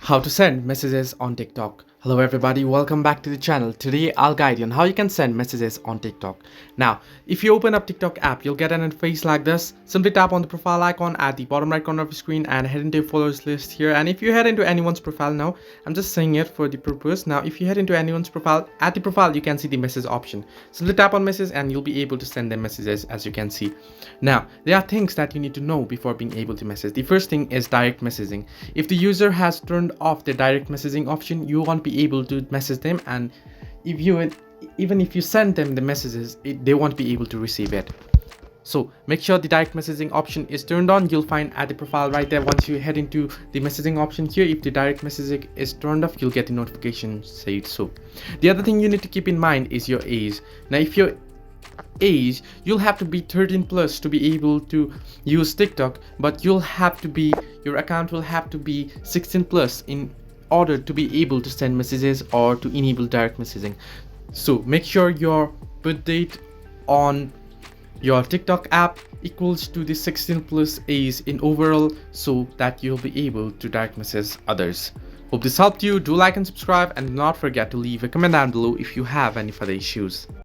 How to send messages on TikTok. Hello everybody, welcome back to the channel. Today I'll guide you on how you can send messages on TikTok. Now, if you open up TikTok app, you'll get an interface like this. Simply tap on the profile icon at the bottom right corner of the screen and head into your followers list here. And if you head into anyone's profile now, I'm just saying it for the purpose. Now, if you head into anyone's profile, at the profile you can see the message option. Simply tap on message and you'll be able to send them messages as you can see. Now, there are things that you need to know before being able to message. The first thing is direct messaging. If the user has turned off the direct messaging option, you won't be able to message them, and even if you send them the messages, they won't be able to receive it. So make sure the direct messaging option is turned on. You'll find at the profile right there. Once you head into the messaging option here, if the direct messaging is turned off, you'll get the notification said so. The other thing you need to keep in mind is your age. Now, if your age, you'll have to be 13 plus to be able to use TikTok, but your account will have to be 16 plus in order to be able to send messages or to enable direct messaging. So make sure your birth date on your TikTok app equals to the 16 plus age in overall, so that you'll be able to direct message others. Hope this helped you. Do like and subscribe, and do not forget to leave a comment down below if you have any further issues.